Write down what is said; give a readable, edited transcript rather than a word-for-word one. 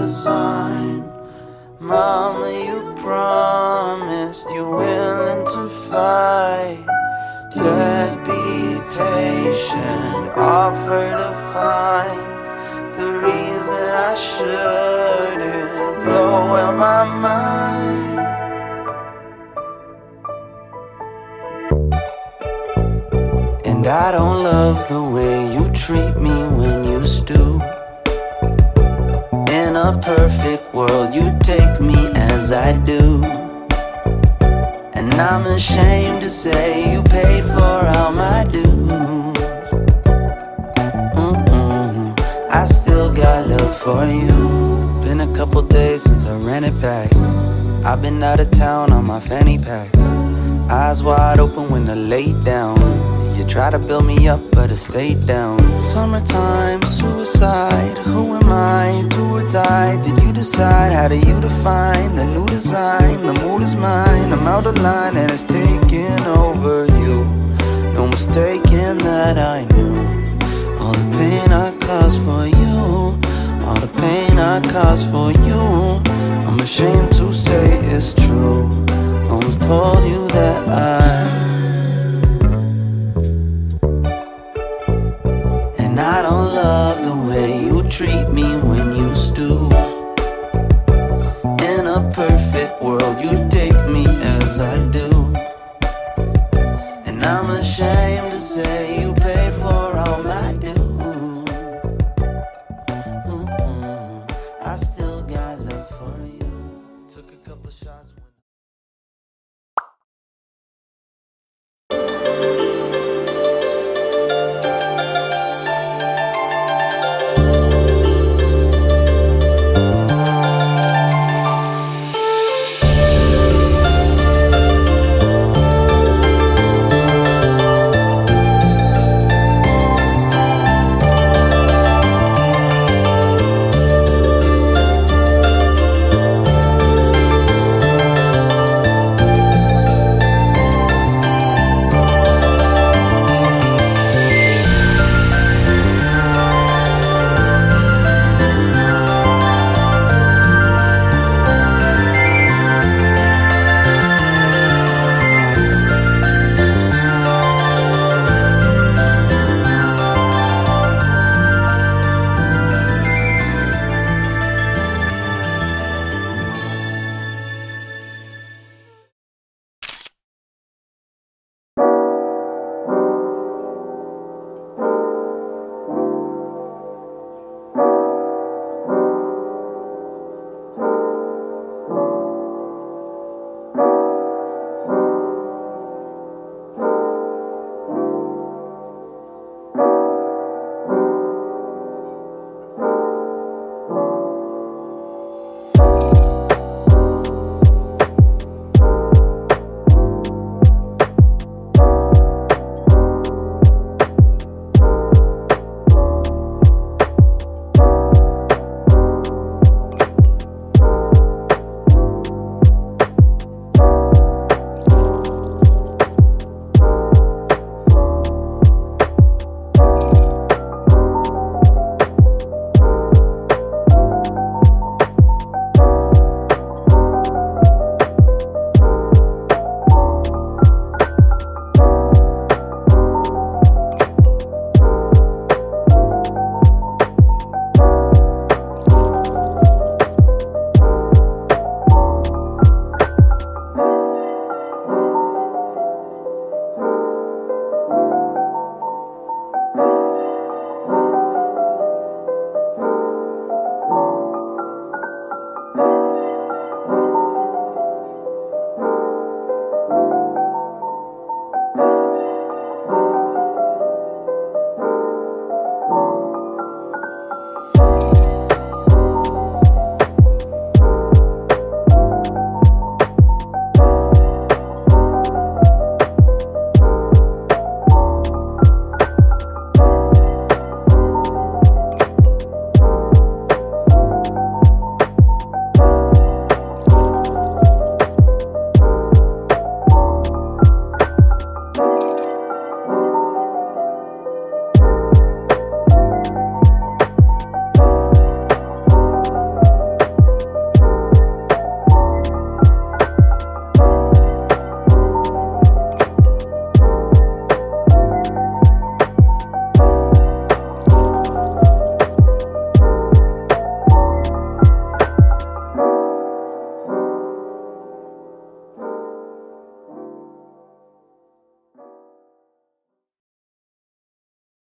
a sign. Mama, you promised you're willing to fight. Dad, be patient, offer to find the reason I shouldn't blow out my mind. And I don't love the way you treat me when you stoop. In a perfect world, you take me as I do. And I'm ashamed to say you paid for all my dues. I still got love for you. Been a couple days since I ran it back. I've been out of town on my fanny pack. Eyes wide open when I laid down. You try to build me up, but I stayed down. Summertime, suicide. Who am I? Do or die? Did you decide? How do you define the new design? The mood is mine. I'm out of line and it's taking over you. No mistaking that I knew all the pain I caused for you. All the pain I caused for you. I'm ashamed to say it's true. Almost told you that And I don't love the way you treat me when you stoop. In a perfect world, you take me as I do. And I'm ashamed to say you paid for all my dues. I still got love for you. Took a couple shots.